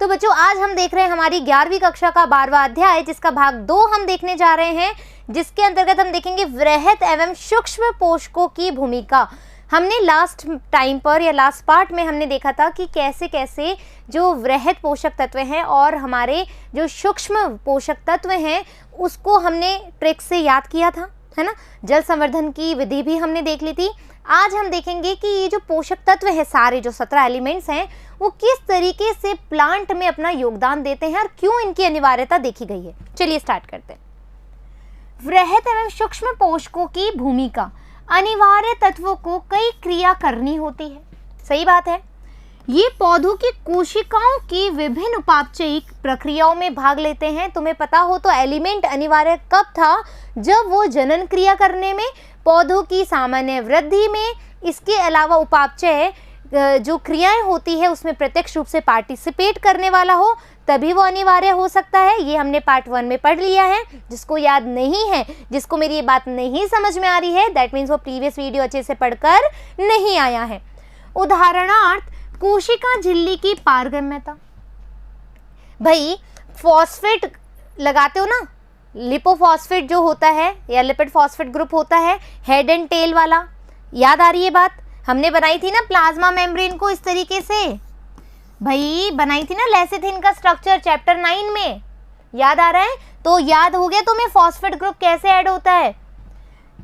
तो बच्चों आज हम देख रहे हैं हमारी 11वीं कक्षा का 12वां अध्याय, जिसका भाग 2 हम देखने जा रहे हैं, जिसके अंतर्गत हम देखेंगे वृहत एवं सूक्ष्म पोषकों की भूमिका। हमने लास्ट टाइम पर या लास्ट पार्ट में हमने देखा था कि कैसे कैसे जो वृहत पोषक तत्व हैं और हमारे जो सूक्ष्म पोषक तत्व हैं उसको हमने ट्रिक से याद किया था, है ना। जल संवर्धन की विधि भी हमने देख ली थी। आज हम देखेंगे कि ये जो पोषक तत्व है, सारे जो 17 एलिमेंट्स हैं, वो किस तरीके से प्लांट में अपना योगदान देते हैं और क्यों इनकी अनिवार्यता देखी गई है। चलिए स्टार्ट करते हैं। वृहत एवं सूक्ष्म पोषकों की भूमिका। अनिवार्य तत्वों को कई क्रिया करनी होती है, सही बात है। ये पौधों की कोशिकाओं की विभिन्न उपापचयिक प्रक्रियाओं में भाग लेते हैं। तुम्हें पता हो तो एलिमेंट अनिवार्य कब था? जब वो जनन क्रिया करने में, पौधों की सामान्य वृद्धि में, इसके अलावा उपापचय जो क्रियाएं होती है उसमें प्रत्यक्ष रूप से पार्टिसिपेट करने वाला हो, तभी वो अनिवार्य हो सकता है। ये हमने पार्ट 1 में पढ़ लिया है। जिसको याद नहीं है, जिसको मेरी ये बात नहीं समझ में आ रही है, दैट मीन्स वो प्रीवियस वीडियो अच्छे से पढ़कर नहीं आया है। उदाहरणार्थ कोशिका झिल्ली की पारगम्यता। भाई फॉस्फेट लगाते हो ना, लिपोफॉस्फेट जो होता है या लिपिड फॉस्फेट ग्रुप होता है, हेड एंड टेल वाला, याद आ रही है बात? हमने बनाई थी ना प्लाज्मा मेम्ब्रेन को इस तरीके से, भाई बनाई थी ना लेसिथिन का स्ट्रक्चर चैप्टर 9 में, याद आ रहा है? तो याद हो गया तुम्हें फॉस्फेट ग्रुप कैसे ऐड होता है।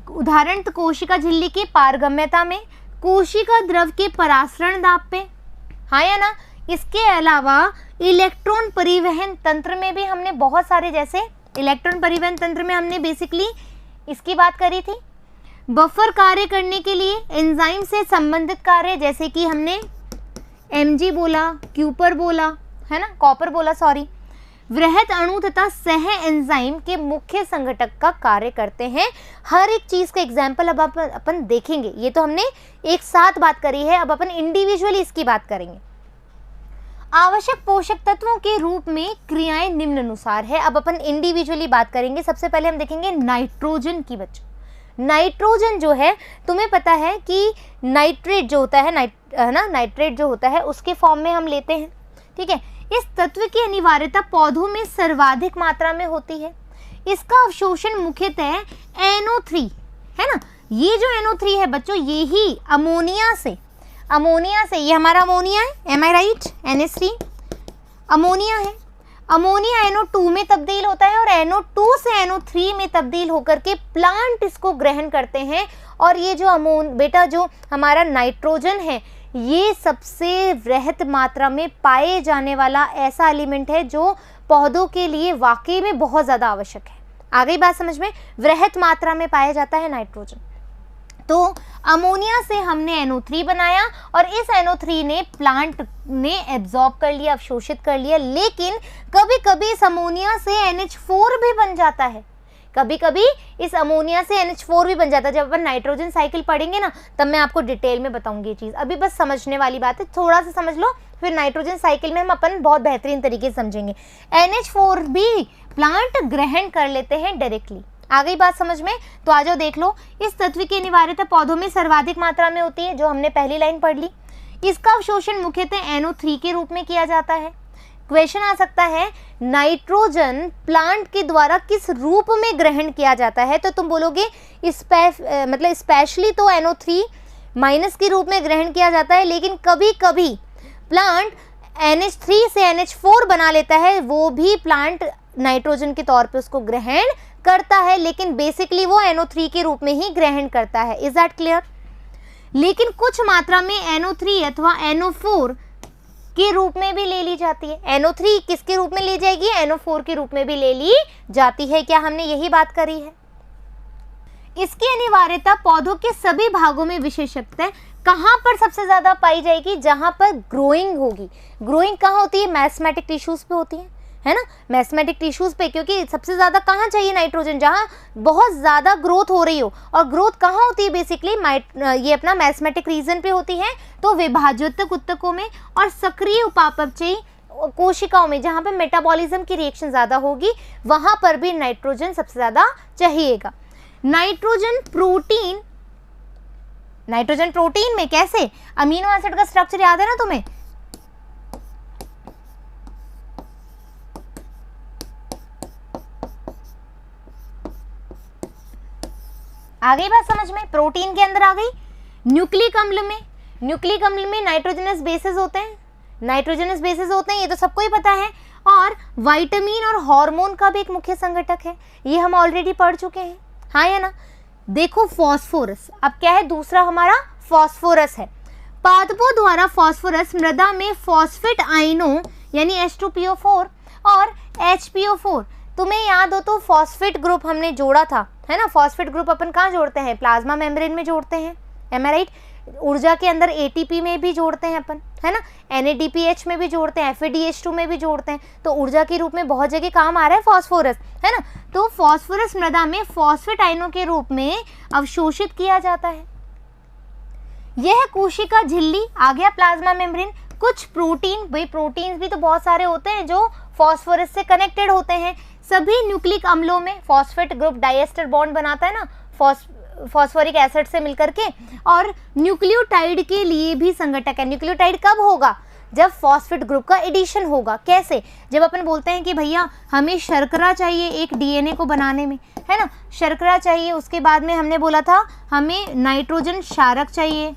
उदाहरण कोशिका झिल्ली की पारगम्यता में, कोशिका द्रव के परासरण दाब पे, हाँ या ना। इसके अलावा इलेक्ट्रॉन परिवहन तंत्र में भी हमने बहुत सारे, जैसे इलेक्ट्रॉन परिवहन तंत्र में हमने बेसिकली इसकी बात करी थी। बफर कार्य करने के लिए एंजाइम से संबंधित कार्य, जैसे कि हमने Mg बोला, क्यूपर बोला, है ना, कॉपर बोला, सॉरी। वृहत अणु तथा सह एंजाइम के मुख्य संघटक का कार्य करते हैं। हर एक चीज का एग्जाम्पल अब अपन देखेंगे। ये तो हमने एक साथ बात करी है, अब अपन इंडिविजुअली इसकी बात करेंगे। आवश्यक पोषक तत्वों के रूप में क्रियाएं निम्नानुसार है। अब अपन इंडिविजुअली बात करेंगे। सबसे पहले हम देखेंगे नाइट्रोजन की। बच्चों नाइट्रोजन जो है, तुम्हें पता है कि नाइट्रेट जो होता है, नाइट्रेट जो होता है उसके फॉर्म में हम लेते हैं, ठीक है। इस तत्व की अनिवार्यता पौधों में सर्वाधिक मात्रा में होती है। इसका अवशोषण मुख्यतः NO3, है ना। ये जो NO3 है बच्चों, ये ही अमोनिया से, ये हमारा अमोनिया है, एम आई राइट? NH3 अमोनिया है। अमोनिया NO2 में तब्दील होता है और NO2 से NO3 में तब्दील होकर के प्लांट इसको ग्रहण करते हैं। और ये जो जो हमारा नाइट्रोजन है, ये सबसे वृहत मात्रा में पाए जाने वाला ऐसा एलिमेंट है जो पौधों के लिए वाकई में बहुत ज़्यादा आवश्यक है। आ गई बात समझ में? वृहत मात्रा में पाया जाता है नाइट्रोजन। तो अमोनिया से हमने NO3 बनाया और इस NO3 ने प्लांट ने एब्जॉर्ब कर लिया, अवशोषित कर लिया। लेकिन कभी कभी इस अमोनिया से NH4 भी बन जाता है, कभी कभी इस अमोनिया से NH4 भी बन जाता है। जब अपन नाइट्रोजन साइकिल पढ़ेंगे ना, तब मैं आपको डिटेल में बताऊंगी ये चीज़। अभी बस समझने वाली बात है, थोड़ा सा समझ लो, फिर नाइट्रोजन साइकिल में हम अपन बहुत बेहतरीन तरीके से समझेंगे। NH4 भी प्लांट ग्रहण कर लेते हैं डायरेक्टली। आ गई बात समझ में? तो आ जाओ देख लो। इस तत्व की अनिवार्यता पौधों में सर्वाधिक मात्रा में होती है, जो हमने पहली लाइन पढ़ ली। इसका अवशोषण मुख्यतः NO3 के रूप में किया जाता है। क्वेश्चन आ सकता है, नाइट्रोजन प्लांट के द्वारा किस रूप में ग्रहण किया जाता है? तो तुम बोलोगे मतलब स्पेशली तो NO3 माइनस के रूप में ग्रहण किया जाता है, लेकिन कभी कभी प्लांट NH3 से NH4 बना लेता है, वो भी प्लांट नाइट्रोजन के तौर पे उसको ग्रहण करता है, लेकिन बेसिकली वो NO3 के रूप में ही ग्रहण करता है। Is that clear? लेकिन कुछ मात्रा में NO3 अथवा NO4 के रूप में भी ले ली जाती है। NO3 किसके रूप में ले जाएगी? NO4 के रूप में भी ले ली जाती है। क्या हमने यही बात करी है? इसकी अनिवार्यता पौधों के सभी भागों में विशेषतः कहाँ पर सबसे ज्यादा पाई जाएगी? जहां पर ग्रोइंग होगी। ग्रोइंग कहाँ होती है? मैस्मेटिक टिश्यूज पे होती है ना, मैस्मेटिक टिश्यूज पे। क्योंकि सबसे ज्यादा कहाँ चाहिए नाइट्रोजन? जहाँ बहुत ज्यादा ग्रोथ हो रही हो। और ग्रोथ कहाँ होती है? बेसिकली ये अपना मैस्मेटिक रीजन पे होती है। तो विभाजोत्तक ऊतकों में और सक्रिय उपापचयी कोशिकाओं में, जहाँ पे मेटाबॉलिज्म की रिएक्शन ज्यादा होगी, वहां पर भी नाइट्रोजन सबसे ज्यादा चाहिएगा। नाइट्रोजन प्रोटीन में कैसे? अमीनो एसिड का स्ट्रक्चर याद है ना तुम्हें? आ गई बात समझ में? प्रोटीन के अंदर आ गई। न्यूक्लिक अम्ल में नाइट्रोजनस बेसेस होते हैं, ये तो सबको ही पता है। और विटामिन और हार्मोन का भी एक मुख्य संघटक है, ये हम ऑलरेडी पढ़ चुके हैं, हाँ या ना? देखो फॉस्फोरस, अब क्या है? दूसरा हमारा फॉस्फोरस है। पादपों द्वारा फॉस्फोरस मृदा में फॉस्फेट आयनों यानी H2PO4 और HPO4, तुम्हें याद हो तो फॉस्फेट ग्रुप हमने जोड़ा था, है ना? फॉस्फेट ग्रुप अपन कहाँ जोड़ते हैं? प्लाज्मा मेम्ब्रेन में जोड़ते हैं, एम आई राइट? ऊर्जा के अंदर ATP में भी जोड़ते हैं अपन, है ना? NADPH में भी जोड़ते हैं, FADH2 में भी जोड़ते हैं, तो ऊर्जा के रूप में बहुत जगह काम आ रहा है फॉस्फोरस, है ना? तो फॉस्फोरस मृदा में फॉस्फेट आयनों के रूप में अवशोषित किया जाता है। यह कोशिका झिल्ली, आ गया प्लाज्मा मेम्ब्रेन। कुछ प्रोटीन, भाई प्रोटीन्स भी तो बहुत सारे होते हैं जो फॉस्फोरस से कनेक्टेड होते हैं। सभी न्यूक्लिक अम्लों में फॉस्फेट ग्रुप डाइएस्टर बॉन्ड बनाता है ना फॉस्फोरिक एसिड से मिलकर के, और न्यूक्लियोटाइड के लिए भी संघटक है। न्यूक्लियोटाइड कब होगा? जब फॉस्फेट ग्रुप का एडिशन होगा। कैसे? जब अपन बोलते हैं कि भैया हमें शर्करा चाहिए एक DNA को बनाने में, है ना? शर्करा चाहिए, उसके बाद में हमने बोला था हमें नाइट्रोजन क्षारक चाहिए,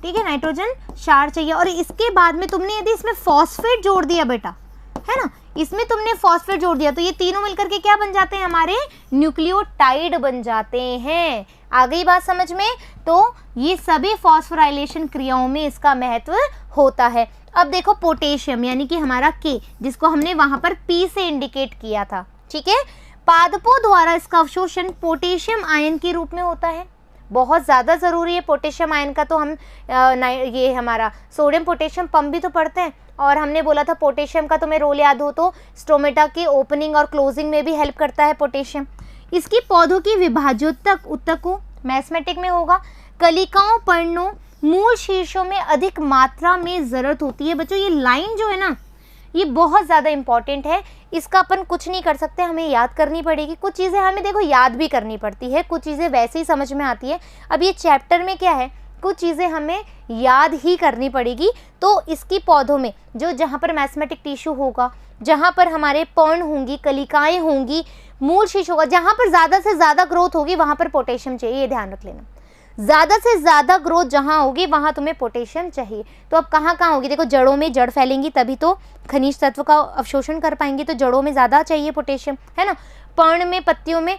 ठीक है? नाइट्रोजन क्षार चाहिए, और इसके बाद में तुमने यदि इसमें फॉस्फेट जोड़ दिया बेटा, है ना, इसमें तुमने फॉस्फेट जोड़ दिया, तो ये तीनों मिलकर के क्या बन जाते हैं? हमारे न्यूक्लियोटाइड बन जाते हैं। आ गई बात समझ में? तो ये सभी फॉस्फोराइलेशन क्रियाओं में इसका महत्व होता है। अब देखो पोटेशियम यानी कि हमारा K, जिसको हमने वहां पर P से इंडिकेट किया था, ठीक है? पादपों द्वारा इसका अवशोषण पोटेशियम आयन के रूप में होता है। बहुत ज़्यादा ज़रूरी है पोटेशियम आयन का, तो हम ये हमारा सोडियम पोटेशियम पंप भी तो पढ़ते हैं, और हमने बोला था पोटेशियम का तुम्हें रोल याद हो तो स्टोमेटा के ओपनिंग और क्लोजिंग में भी हेल्प करता है पोटेशियम। इसकी पौधों की विभाज्योतक ऊतकों, मैथमेटिक में होगा, कलिकाओं, पर्णों, मूल शीर्षों में अधिक मात्रा में ज़रूरत होती है। बच्चों ये लाइन जो है ना, ये बहुत ज़्यादा इंपॉर्टेंट है, इसका अपन कुछ नहीं कर सकते, हमें याद करनी पड़ेगी। कुछ चीज़ें हमें देखो याद भी करनी पड़ती है, कुछ चीज़ें वैसे ही समझ में आती है। अब ये चैप्टर में क्या है, कुछ चीज़ें हमें याद ही करनी पड़ेगी। तो इसकी पौधों में जो जहाँ पर मैथमेटिक टिश्यू होगा, जहाँ पर हमारे पर्ण होंगी, कलिकाएँ होंगी, मूल शीर्ष होगा, जहाँ पर ज़्यादा से ज़्यादा ग्रोथ होगी वहाँ पर पोटेशियम चाहिए, ये ध्यान रख लेना। ज़्यादा से ज़्यादा ग्रोथ जहाँ होगी वहाँ तुम्हें पोटेशियम चाहिए। तो अब कहाँ कहाँ होगी? देखो जड़ों में, जड़ फैलेंगी तभी तो खनिज तत्व का अवशोषण कर पाएंगी, तो जड़ों में ज़्यादा चाहिए पोटेशियम, है ना? पर्ण में, पत्तियों में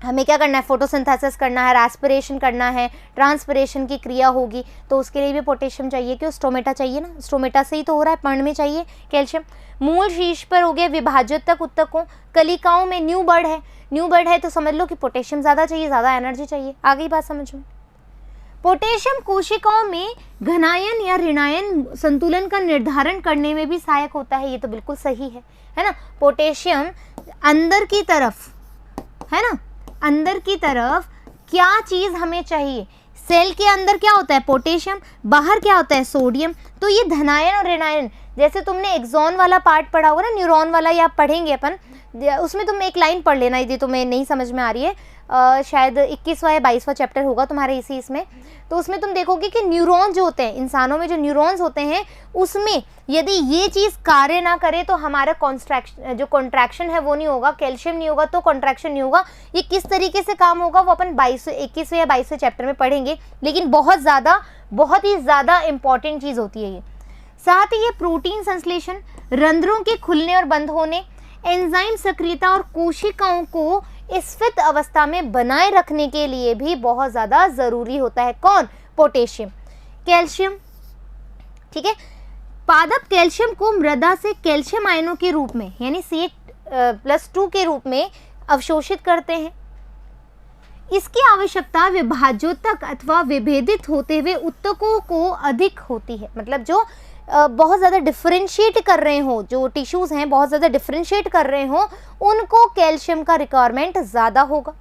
हमें क्या करना है? फोटोसिंथेसिस करना है, रेस्पिरेशन करना है, ट्रांसपिरेशन की क्रिया होगी, तो उसके लिए भी पोटेशियम चाहिए। क्यों? स्टोमेटा चाहिए ना, स्टोमेटा से ही तो हो रहा है, पर्ण में चाहिए कैल्शियम। मूल शीर्ष पर हो गया विभाज्योतक ऊतकों, कलिकाओं में न्यू बर्ड है तो समझ लो कि पोटेशियम ज़्यादा चाहिए, ज़्यादा एनर्जी चाहिए। आ गई बात समझ में? पोटेशियम कोशिकाओं में घनायन या ऋणायन संतुलन का निर्धारण करने में भी सहायक होता है, ये तो बिल्कुल सही है ना? पोटेशियम अंदर की तरफ, है ना, अंदर की तरफ क्या चीज़ हमें चाहिए? सेल के अंदर क्या होता है? पोटेशियम, बाहर क्या होता है? सोडियम। तो ये धनायन और ऋणायन, जैसे तुमने एक्सॉन वाला पार्ट पढ़ा होगा ना, न्यूरॉन वाला, या पढ़ेंगे अपन, उसमें तुम एक लाइन पढ़ लेना यदि तुम्हें नहीं समझ में आ रही है, शायद 21वां या 22वां चैप्टर होगा तुम्हारे इसमें। तो उसमें तुम देखोगे कि न्यूरॉन जो होते हैं, इंसानों में जो न्यूरॉन्स होते हैं, उसमें यदि ये चीज़ कार्य ना करे तो हमारा जो कॉन्ट्रैक्शन है वो नहीं होगा, कैल्शियम नहीं होगा तो कॉन्ट्रैक्शन नहीं होगा। ये किस तरीके से काम होगा वो अपन 21वें या 22वें चैप्टर में पढ़ेंगे, लेकिन बहुत ही ज़्यादा इंपॉर्टेंट चीज़ होती है ये। साथ ही ये प्रोटीन संश्लेषण, रंध्रों के खुलने और बंद होने, एंजाइम सक्रियता और कोशिकाओं को स्फीत अवस्था में बनाए रखने के लिए भी बहुत ज़्यादा ज़रूरी होता है। कौन? पोटेशियम। कैल्शियम, ठीक है, पादप कैल्शियम को मृदा से कैल्शियम आयनों के रूप में यानी C+2 के रूप में अवशोषित करते हैं। इसकी आवश्यकता विभाज्योतक अथवा विभेदित होते हुए ऊतकों को अधिक होती है। मतलब जो बहुत ज़्यादा डिफरेंशिएट कर रहे हो, जो टिश्यूज़ हैं बहुत ज़्यादा डिफरेंशिएट कर रहे हो, उनको कैल्शियम का रिक्वायरमेंट ज़्यादा होगा।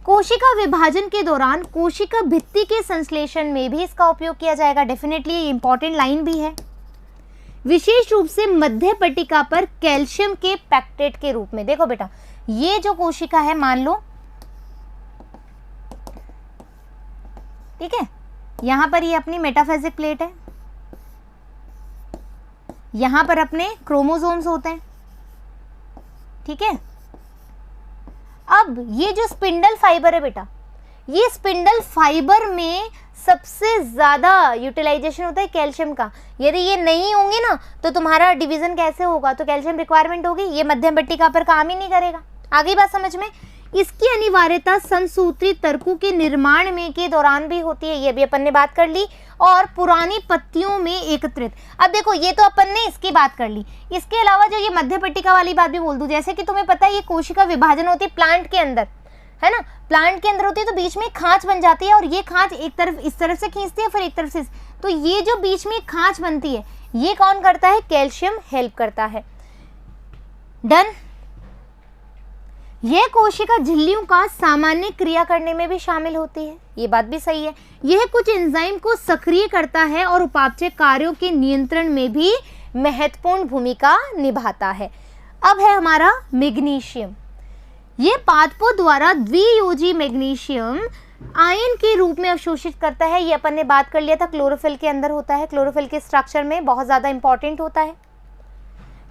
कोशिका विभाजन के दौरान कोशिका भित्ति के संश्लेषण में भी इसका उपयोग किया जाएगा। डेफिनेटली ये इंपॉर्टेंट लाइन भी है। विशेष रूप से मध्य पट्टिका पर कैल्शियम के पैक्टेट के रूप में। देखो बेटा, ये जो कोशिका है, मान लो, ठीक है, यहाँ पर ये अपनी मेटाफेजिक प्लेट है, यहाँ पर अपने क्रोमोसोम्स होते हैं, ठीक है। अब ये जो स्पिंडल फाइबर है बेटा, ये स्पिंडल फाइबर में सबसे ज़्यादा यूटिलाइजेशन होता है कैल्शियम का। यदि ये नहीं होंगे ना तो तुम्हारा डिवीजन कैसे होगा, तो कैल्शियम रिक्वायरमेंट होगी, ये मध्यम पट्टिका पर काम ही नहीं करेगा। आगे बात समझ में। इसकी अनिवार्यता समसूत्री तर्कों के निर्माण में के दौरान भी होती है, ये भी अपन ने बात कर ली। और पुरानी पत्तियों में एकत्रित, अब देखो ये तो अपन ने इसकी बात कर ली, इसके अलावा जो ये मध्य पट्टिका वाली बात भी बोल दूं, जैसे कि तुम्हें पता है ये कोशिका विभाजन होती है प्लांट के अंदर, है ना, प्लांट के अंदर होती है, तो बीच में खांच बन जाती है और ये खांच एक तरफ इस तरफ से खींचती है, फिर एक तरफ से, तो ये जो बीच में खांच बनती है ये कौन करता है, कैल्शियम हेल्प करता है। डन। यह कोशिका झिल्लियों का सामान्य क्रिया करने में भी शामिल होती है, ये बात भी सही है। यह कुछ एंजाइम को सक्रिय करता है और उपापचय कार्यों के नियंत्रण में भी महत्वपूर्ण भूमिका निभाता है। अब है हमारा मैग्नीशियम। ये पादपों द्वारा द्वियोजी मैग्नीशियम आयन के रूप में अवशोषित करता है, ये अपन ने बात कर लिया था, क्लोरोफिल के अंदर होता है, क्लोरोफिल के स्ट्रक्चर में बहुत ज़्यादा इंपॉर्टेंट होता है।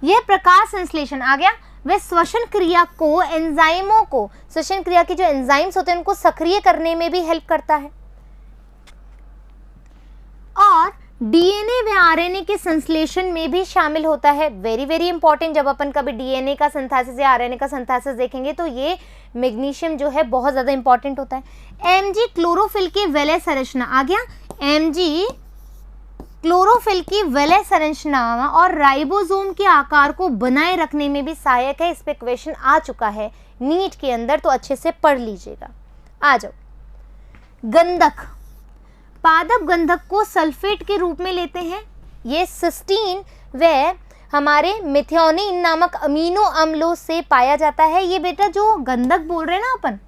यह प्रकाश संश्लेषण आ गया, वह श्वसन क्रिया को, एंजाइमों को, श्वसन क्रिया के जो एंजाइम्स होते हैं उनको सक्रिय करने में भी हेल्प करता है। और डीएनए व आरएनए के संश्लेषण में भी शामिल होता है। वेरी वेरी इंपॉर्टेंट, जब अपन कभी डीएनए का सिंथेसिस या आरएनए का सिंथेसिस देखेंगे तो ये मैग्नीशियम जो है बहुत ज़्यादा इंपॉर्टेंट होता है। एमजी क्लोरोफिल की वलय संरचना आ गया, एमजी क्लोरोफिल की वलय संरचना और राइबोसोम के आकार को बनाए रखने में भी सहायक है। इस पे क्वेश्चन आ चुका है नीट के अंदर, तो अच्छे से पढ़ लीजिएगा। आ जाओ, गंधक। पादप गंधक को सल्फेट के रूप में लेते हैं, ये सिस्टीन व हमारे मिथ्योनिन नामक अमीनो अम्लों से पाया जाता है। ये बेटा जो गंधक बोल रहे हैं ना अपन,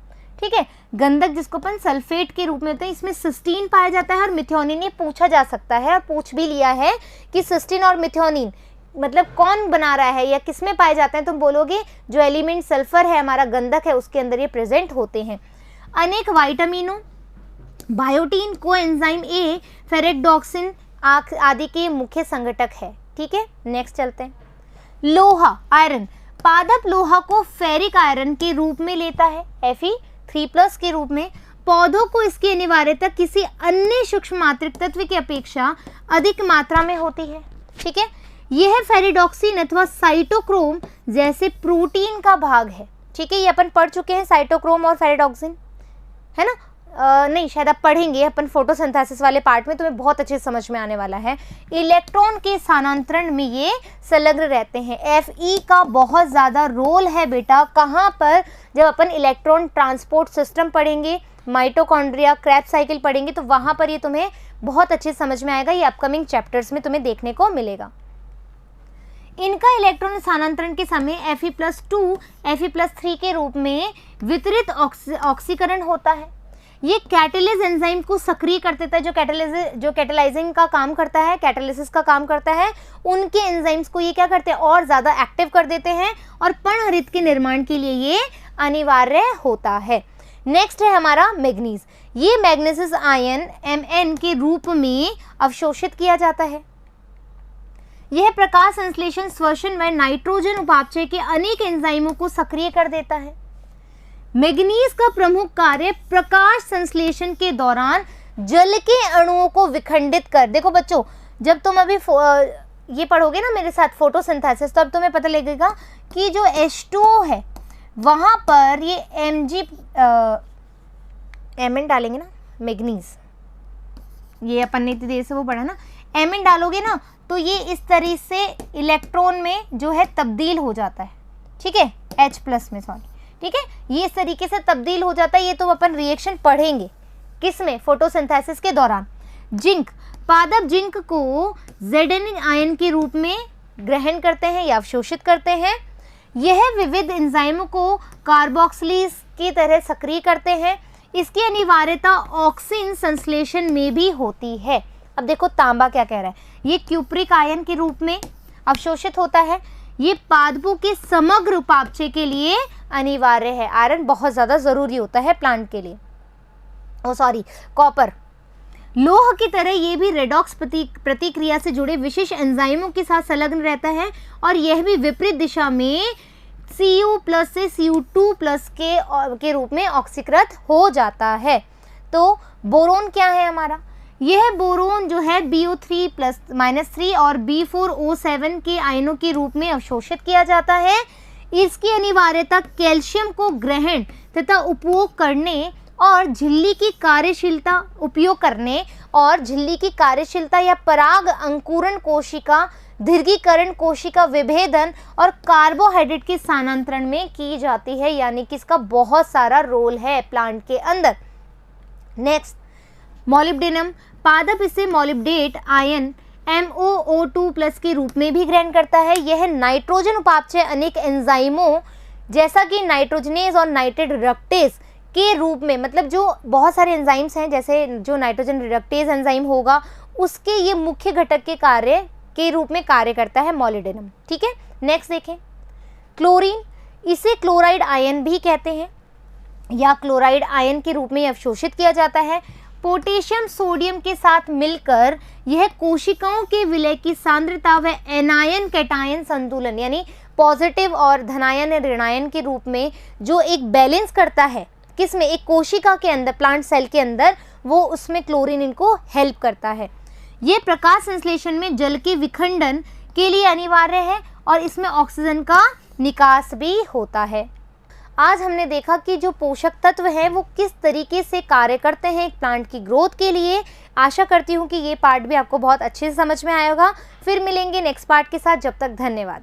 ठीक है, गंधक जिसको अपन सल्फेट के रूप में होते हैं, इसमें सिस्टीन पाया जाता है और मिथ्योनिन। ये पूछा जा सकता है और पूछ भी लिया है कि सिस्टीन और मिथ्योनिन मतलब कौन बना रहा है या किस में पाए जाते हैं, तुम बोलोगे जो एलिमेंट सल्फर है हमारा गंधक है उसके अंदर ये प्रेजेंट होते हैं। अनेक वाइटामिनों, बायोटीन, कोएंजाइम ए, फेरेडोक्सिन आदि के मुख्य संघटक है। ठीक है, नेक्स्ट चलते हैं। लोहा, आयरन। पादप लोहा को फेरिक आयरन के रूप में लेता है, Fe3+ के रूप में। पौधों को इसकी अनिवार्यता किसी अन्य सूक्ष्म मात्रिक तत्व की अपेक्षा अधिक मात्रा में होती है। ठीक है, यह फेरिडोक्सिन अथवा साइटोक्रोम जैसे प्रोटीन का भाग है। ठीक है, ये अपन पढ़ चुके हैं साइटोक्रोम और फेरिडोक्सिन, है ना। नहीं, शायद आप पढ़ेंगे अपन फोटोसिंथेसिस वाले पार्ट में, तुम्हें बहुत अच्छे समझ में आने वाला है। इलेक्ट्रॉन के स्थानांतरण में ये संलग्न रहते हैं। Fe का बहुत ज़्यादा रोल है बेटा, कहाँ पर, जब अपन इलेक्ट्रॉन ट्रांसपोर्ट सिस्टम पढ़ेंगे, माइटोकॉन्ड्रिया, क्रेब्स साइकिल पढ़ेंगे, तो वहाँ पर ये तुम्हें बहुत अच्छे समझ में आएगा। ये अपकमिंग चैप्टर्स में तुम्हें देखने को मिलेगा। इनका इलेक्ट्रॉन स्थानांतरण के समय Fe+2, Fe+3 के रूप में वितरित ऑक्सीकरण होता है। ये कैटेलिस एंजाइम को सक्रिय कर देता है, जो कैटेलाइजिंग का काम करता है, कैटालिसिस का काम करता है, उनके एंजाइम्स को ये क्या करते हैं और ज़्यादा एक्टिव कर देते हैं और पर्णहरित के निर्माण के लिए ये अनिवार्य होता है। नेक्स्ट है हमारा मैग्नीज। ये मैग्नीशियस आयन Mn के रूप में अवशोषित किया जाता है। यह प्रकाश संश्लेषण, श्वसन व नाइट्रोजन उपापचय के अनेक एंजाइमों को सक्रिय कर देता है। मैग्नीज का प्रमुख कार्य प्रकाश संश्लेषण के दौरान जल के अणुओं को विखंडित कर, देखो बच्चों जब तुम अभी ये पढ़ोगे ना मेरे साथ फोटोसिंथेसिस, तो अब तुम्हें पता लगेगा कि जो H2O है वहाँ पर ये Mn डालेंगे ना, मैग्नीज, ये अपन ने इतनी देर से वो पढ़ा ना, Mn डालोगे ना तो ये इस तरह से इलेक्ट्रॉन में जो है तब्दील हो जाता है। ठीक है, H+ में, सॉरी, ठीक है, ये इस तरीके से तब्दील हो जाता है। ये तो अपन रिएक्शन पढ़ेंगे किसमें, फोटोसिंथेसिस के दौरान। जिंक, पादप जिंक को Zn आयन के रूप में ग्रहण करते हैं या अवशोषित करते हैं। यह विविध एंजाइमों को कार्बोक्सिलेज की तरह सक्रिय करते हैं। इसकी अनिवार्यता ऑक्सीन संश्लेषण में भी होती है। अब देखो तांबा क्या कह रहा है, ये क्यूप्रिक आयन के रूप में अवशोषित होता है। ये पादपों के समग्र उपापचय के लिए अनिवार्य है। आयरन बहुत ज़्यादा ज़रूरी होता है प्लांट के लिए। कॉपर, लोह की तरह ये भी रेडॉक्स प्रतिक्रिया से जुड़े विशेष एंजाइमों के साथ संलग्न रहता है और यह भी विपरीत दिशा में Cu प्लस से Cu2 प्लस के रूप में ऑक्सीकृत हो जाता है। तो बोरोन क्या है हमारा, यह बोरोन जो है BO3 प्लस -3 और B4O7 के आयनों के रूप में अवशोषित किया जाता है। इसकी अनिवार्यता कैल्शियम को ग्रहण तथा उपयोग करने और झिल्ली की कार्यशीलता या पराग अंकुरण कोशिका, दीर्घीकरण कोशिका विभेदन और कार्बोहाइड्रेट के स्थानांतरण में की जाती है, यानी कि इसका बहुत सारा रोल है प्लांट के अंदर। नेक्स्ट, मॉलिब्डेनम, पादप इसे मॉलिब्डेट आयन MoO2 प्लस के रूप में भी ग्रहण करता है। यह नाइट्रोजन उपापचय अनेक एंजाइमों जैसा कि नाइट्रोजनेज और नाइट्रेट रिडक्टेज के रूप में, मतलब जो बहुत सारे एंजाइम्स हैं जैसे जो नाइट्रोजन रिडक्टेज एंजाइम होगा उसके ये मुख्य घटक के कार्य के रूप में कार्य करता है मॉलिब्डेनम। ठीक है, नेक्स्ट देखें, क्लोरीन, इसे क्लोराइड आयन भी कहते हैं या क्लोराइड आयन के रूप में अवशोषित किया जाता है। पोटेशियम सोडियम के साथ मिलकर यह कोशिकाओं के विलय की सांद्रता व एनायन कैटायन संतुलन, यानी पॉजिटिव और धनायन या ऋणायन के रूप में जो एक बैलेंस करता है, किसमें, एक कोशिका के अंदर, प्लांट सेल के अंदर, वो उसमें क्लोरीन इनको हेल्प करता है। ये प्रकाश संश्लेषण में जल के विखंडन के लिए अनिवार्य है और इसमें ऑक्सीजन का निकास भी होता है। आज हमने देखा कि जो पोषक तत्व हैं वो किस तरीके से कार्य करते हैं एक प्लांट की ग्रोथ के लिए। आशा करती हूँ कि ये पार्ट भी आपको बहुत अच्छे से समझ में आया होगा। फिर मिलेंगे नेक्स्ट पार्ट के साथ, जब तक धन्यवाद।